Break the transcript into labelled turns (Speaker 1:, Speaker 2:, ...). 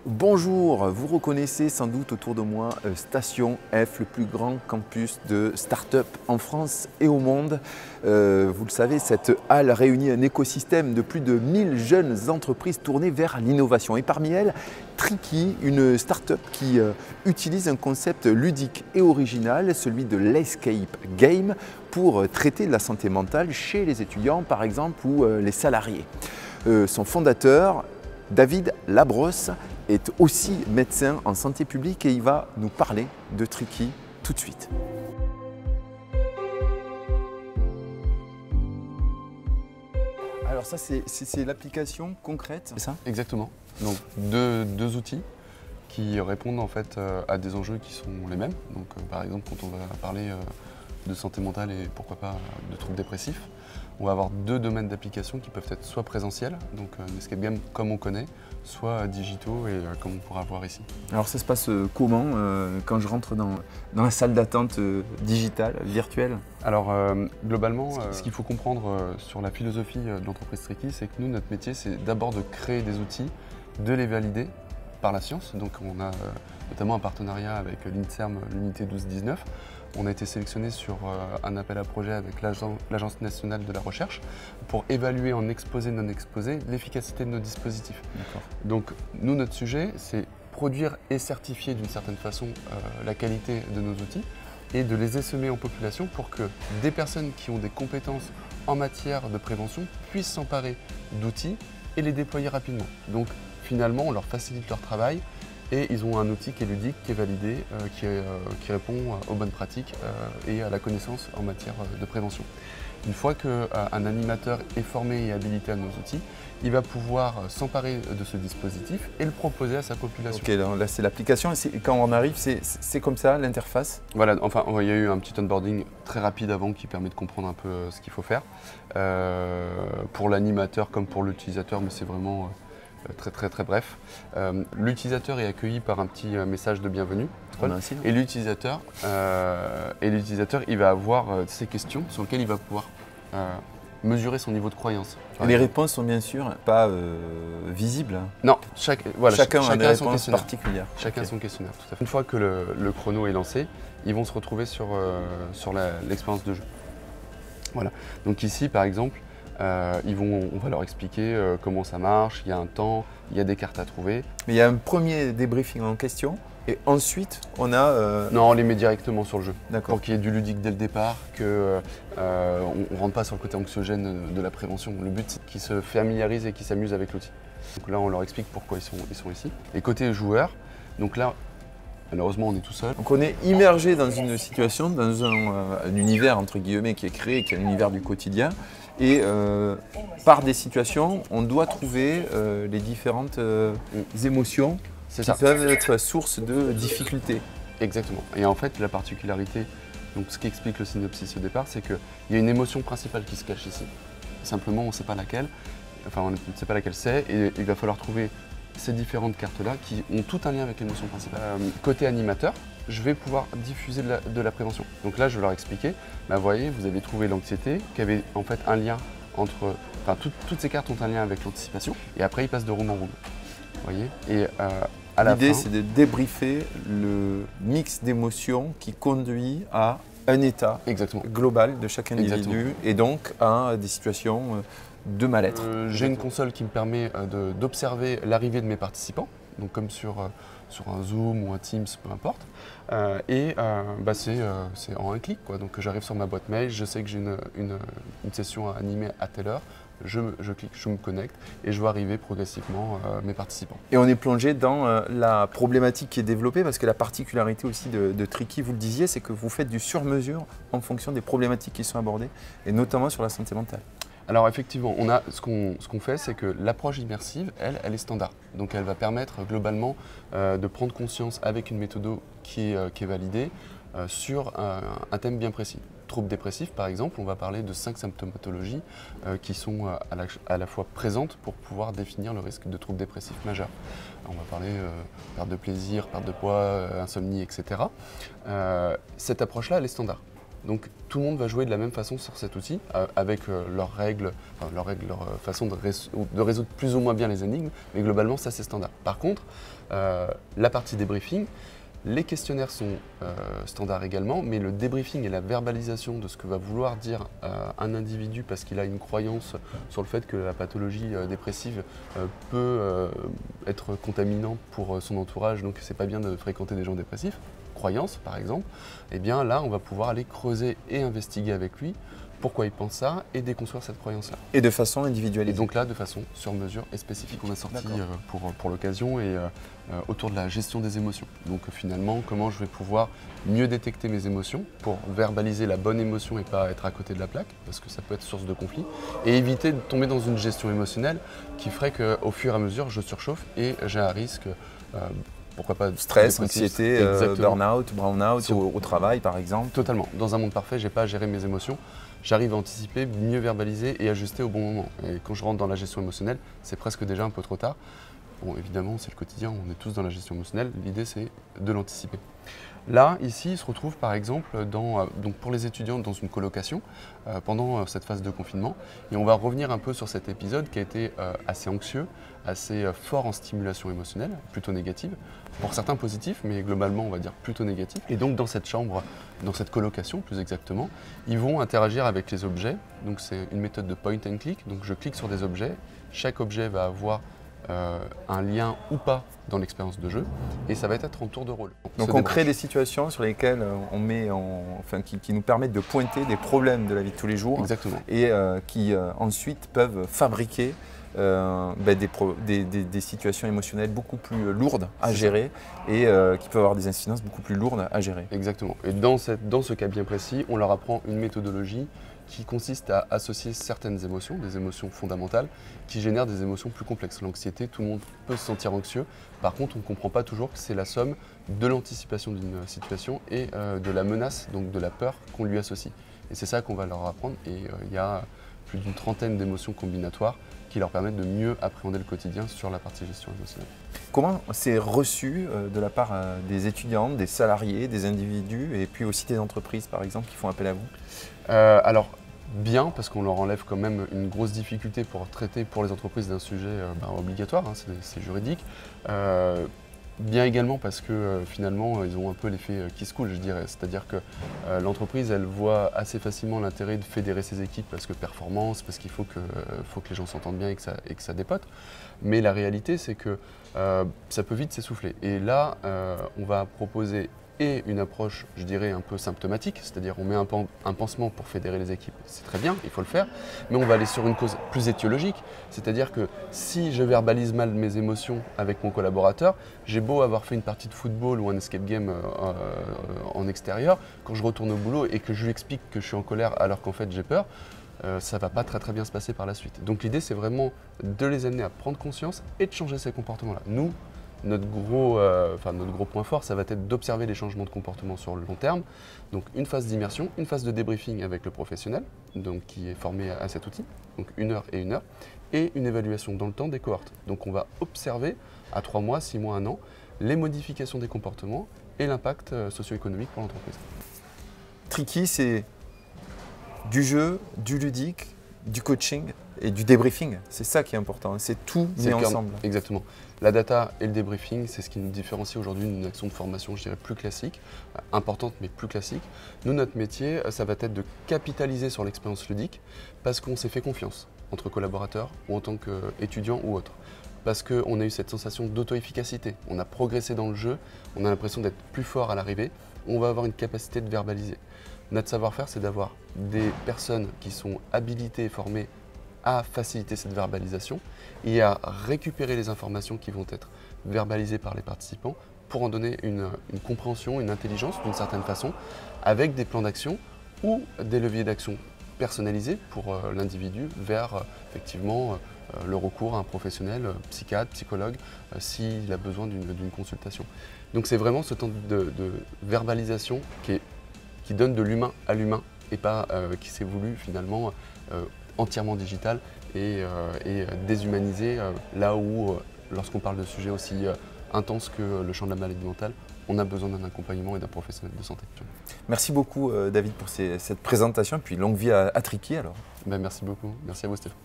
Speaker 1: Bonjour, vous reconnaissez sans doute autour de moi Station F, le plus grand campus de start-up en France et au monde. Vous le savez, cette halle réunit un écosystème de plus de 1000 jeunes entreprises tournées vers l'innovation. Et parmi elles, Tricky, une start-up qui utilise un concept ludique et original, celui de l'Escape Game, pour traiter de la santé mentale chez les étudiants par exemple ou les salariés. Son fondateur, David Labrosse, est aussi médecin en santé publique et il va nous parler de Tricky tout de suite. Alors ça, c'est l'application concrète, c'est ça?
Speaker 2: Exactement. Donc deux outils qui répondent en fait à des enjeux qui sont les mêmes. Donc par exemple, quand on va parler de santé mentale et pourquoi pas de troubles dépressifs, on va avoir deux domaines d'application qui peuvent être soit présentiels, donc un escape game comme on connaît, soit digitaux et comme on pourra voir ici.
Speaker 1: Alors ça se passe comment quand je rentre dans la salle d'attente digitale, virtuelle?
Speaker 2: Alors globalement, ce qu'il faut comprendre sur la philosophie de l'entreprise Tricky, c'est que nous, notre métier, c'est d'abord de créer des outils, de les valider par la science. Donc on a notamment un partenariat avec l'INSERM, l'unité 12-19. On a été sélectionné sur un appel à projet avec l'Agence nationale de la recherche pour évaluer en exposé non exposé l'efficacité de nos dispositifs. Donc nous, notre sujet, c'est produire et certifier d'une certaine façon la qualité de nos outils et de les essaimer en population pour que des personnes qui ont des compétences en matière de prévention puissent s'emparer d'outils et les déployer rapidement. Donc finalement, on leur facilite leur travail. Et ils ont un outil qui est ludique, qui est validé, qui répond aux bonnes pratiques et à la connaissance en matière de prévention. Une fois qu'un animateur est formé et habilité à nos outils, il va pouvoir s'emparer de ce dispositif et le proposer à sa population.
Speaker 1: Ok, là c'est l'application et quand on arrive, c'est comme ça l'interface?
Speaker 2: Voilà, enfin il y a eu un petit onboarding très rapide avant qui permet de comprendre un peu ce qu'il faut faire. Pour l'animateur comme pour l'utilisateur, mais c'est vraiment très bref. L'utilisateur est accueilli par un petit message de bienvenue et l'utilisateur il va avoir ses questions sur lesquelles il va pouvoir mesurer son niveau de croyance.
Speaker 1: Les réponses sont bien sûr pas visibles.
Speaker 2: Non, chacun
Speaker 1: a une réponse particulière.
Speaker 2: Chacun son questionnaire, tout à fait. Une fois que le chrono est lancé, ils vont se retrouver sur l'expérience de jeu. Voilà. Donc ici par exemple, on va leur expliquer comment ça marche, il y a un temps, il y a des cartes à trouver.
Speaker 1: Mais il y a un premier débriefing en question et ensuite on a…
Speaker 2: Non, on les met directement sur le jeu.
Speaker 1: D'accord.
Speaker 2: Pour qu'il y ait du ludique dès le départ, qu'on ne rentre pas sur le côté anxiogène de la prévention. Le but c'est qu'ils se familiarisent et qu'ils s'amusent avec l'outil. Donc là on leur explique pourquoi ils sont ici. Et côté joueur, donc là malheureusement on est tout seul.
Speaker 1: Donc on est immergé dans une situation, dans un univers entre guillemets qui est créé, qui est l'univers du quotidien. Et par des situations, on doit trouver les différentes émotions qui peuvent être source de difficultés.
Speaker 2: Exactement. Et en fait, la particularité, donc ce qui explique le synopsis au départ, c'est qu'il y a une émotion principale qui se cache ici. Simplement, on ne sait pas laquelle, enfin on ne sait pas laquelle c'est, et il va falloir trouver ces différentes cartes-là qui ont tout un lien avec l'émotion principale. Côté animateur, je vais pouvoir diffuser de la prévention. Donc là, je vais leur expliquer, vous voyez, vous avez trouvé l'anxiété, qui avait en fait un lien entre… Enfin, toutes ces cartes ont un lien avec l'anticipation, et après, ils passent de round en round. Vous voyez, et à la fin…
Speaker 1: L'idée, c'est de débriefer le mix d'émotions qui conduit à un état global de chaque individu et donc à des situations de mal-être.
Speaker 2: J'ai une console qui me permet d'observer l'arrivée de mes participants, donc comme sur un Zoom ou un Teams, peu importe. C'est en un clic, quoi. Donc j'arrive sur ma boîte mail, je sais que j'ai une session à animer à telle heure, je clique, je me connecte et je vois arriver progressivement mes participants.
Speaker 1: Et on est plongé dans la problématique qui est développée parce que la particularité aussi de Tricky, vous le disiez, c'est que vous faites du sur-mesure en fonction des problématiques qui sont abordées et notamment sur la santé mentale.
Speaker 2: Alors effectivement, ce qu'on fait, c'est que l'approche immersive, elle est standard. Donc elle va permettre globalement de prendre conscience avec une méthode qui est validée sur un thème bien précis. Troubles dépressifs par exemple, on va parler de 5 symptomatologies qui sont à la fois présentes pour pouvoir définir le risque de troubles dépressifs majeurs. Alors, on va parler perte de plaisir, perte de poids, insomnie, etc. Cette approche-là, elle est standard. Donc tout le monde va jouer de la même façon sur cet outil, avec leurs règles, leur façon de résoudre plus ou moins bien les énigmes, mais globalement ça c'est standard. Par contre, la partie débriefing, les questionnaires sont standards également, mais le débriefing et la verbalisation de ce que va vouloir dire un individu parce qu'il a une croyance sur le fait que la pathologie dépressive peut être contaminante pour son entourage, donc c'est pas bien de fréquenter des gens dépressifs, croyance par exemple, et bien là on va pouvoir aller creuser et investiguer avec lui pourquoi il pense ça et déconstruire cette croyance-là.
Speaker 1: Et de façon individualisée.
Speaker 2: Et donc là, de façon sur mesure et spécifique, on a sorti pour l'occasion et autour de la gestion des émotions. Donc finalement, comment je vais pouvoir mieux détecter mes émotions pour verbaliser la bonne émotion et pas être à côté de la plaque, parce que ça peut être source de conflit, et éviter de tomber dans une gestion émotionnelle qui ferait qu'au fur et à mesure, je surchauffe et j'ai un risque pourquoi pas
Speaker 1: stress, anxiété, burn-out, brown-out au travail par exemple.
Speaker 2: Totalement. Dans un monde parfait, j'ai pas à gérer mes émotions. J'arrive à anticiper, mieux verbaliser et ajuster au bon moment. Et quand je rentre dans la gestion émotionnelle, c'est presque déjà un peu trop tard. Bon, évidemment, c'est le quotidien, on est tous dans la gestion émotionnelle. L'idée, c'est de l'anticiper. Là, ici, il se retrouve par exemple donc pour les étudiants dans une colocation pendant cette phase de confinement. Et on va revenir un peu sur cet épisode qui a été assez anxieux, assez fort en stimulation émotionnelle, plutôt négative. Pour certains positifs, mais globalement, on va dire plutôt négatif. Et donc, dans cette chambre, dans cette colocation plus exactement, ils vont interagir avec les objets. Donc, c'est une méthode de point and click. Donc, je clique sur des objets. Chaque objet va avoir un lien ou pas dans l'expérience de jeu et ça va être en tour de rôle.
Speaker 1: Donc on crée des situations sur lesquelles on met, qui nous permettent de pointer des problèmes de la vie de tous les jours.
Speaker 2: Exactement.
Speaker 1: Et qui ensuite peuvent fabriquer des situations émotionnelles beaucoup plus lourdes à gérer et qui peuvent avoir des incidences beaucoup plus lourdes à gérer.
Speaker 2: Exactement. Et dans ce cas bien précis, on leur apprend une méthodologie qui consiste à associer certaines émotions, des émotions fondamentales, qui génèrent des émotions plus complexes. L'anxiété, tout le monde peut se sentir anxieux. Par contre, on ne comprend pas toujours que c'est la somme de l'anticipation d'une situation et de la menace, donc de la peur qu'on lui associe. Et c'est ça qu'on va leur apprendre. Et il y a plus d'une trentaine d'émotions combinatoires qui leur permettent de mieux appréhender le quotidien sur la partie gestion émotionnelle.
Speaker 1: Comment c'est reçu de la part des étudiants, des salariés, des individus et puis aussi des entreprises par exemple qui font appel à vous?
Speaker 2: Alors bien, parce qu'on leur enlève quand même une grosse difficulté pour traiter pour les entreprises d'un sujet obligatoire, hein, c'est juridique. Bien également parce que finalement ils ont un peu l'effet kiss cool, je dirais, c'est-à-dire que l'entreprise elle voit assez facilement l'intérêt de fédérer ses équipes parce que performance, parce qu'il faut que les gens s'entendent bien et que ça dépote. Mais la réalité c'est que ça peut vite s'essouffler. Et là on va proposer et une approche, je dirais, un peu symptomatique, c'est-à-dire on met un pansement pour fédérer les équipes, c'est très bien, il faut le faire, mais on va aller sur une cause plus étiologique, c'est-à-dire que si je verbalise mal mes émotions avec mon collaborateur, j'ai beau avoir fait une partie de football ou un escape game en extérieur, quand je retourne au boulot et que je lui explique que je suis en colère alors qu'en fait j'ai peur, ça ne va pas très bien se passer par la suite. Donc l'idée c'est vraiment de les amener à prendre conscience et de changer ces comportements-là. Nous, notre gros point fort, ça va être d'observer les changements de comportement sur le long terme. Donc une phase d'immersion, une phase de débriefing avec le professionnel, donc qui est formé à cet outil, donc 1 heure et 1 heure, et une évaluation dans le temps des cohortes. Donc on va observer à 3 mois, 6 mois, 1 an, les modifications des comportements et l'impact socio-économique pour l'entreprise.
Speaker 1: Tricky, c'est du jeu, du ludique, du coaching et du débriefing. C'est ça qui est important, c'est tout mis ensemble.
Speaker 2: Exactement. La data et le débriefing, c'est ce qui nous différencie aujourd'hui d'une action de formation, je dirais, plus classique, importante mais plus classique. Nous, notre métier, ça va être de capitaliser sur l'expérience ludique parce qu'on s'est fait confiance entre collaborateurs ou en tant qu'étudiants ou autres. Parce qu'on a eu cette sensation d'auto-efficacité, on a progressé dans le jeu, on a l'impression d'être plus fort à l'arrivée, on va avoir une capacité de verbaliser. Notre savoir-faire, c'est d'avoir des personnes qui sont habilitées et formées à faciliter cette verbalisation et à récupérer les informations qui vont être verbalisées par les participants pour en donner une compréhension, une intelligence d'une certaine façon, avec des plans d'action ou des leviers d'action personnalisés pour l'individu vers effectivement le recours à un professionnel, psychiatre, psychologue, s'il a besoin d'une consultation. Donc c'est vraiment ce temps de verbalisation qui donne de l'humain à l'humain et pas qui s'est voulu finalement entièrement digital et déshumanisé, là où lorsqu'on parle de sujets aussi intenses que le champ de la maladie mentale, on a besoin d'un accompagnement et d'un professionnel de santé.
Speaker 1: Merci beaucoup David pour cette présentation, puis longue vie à Tricky alors.
Speaker 2: Ben, merci beaucoup, merci à vous Stéphane.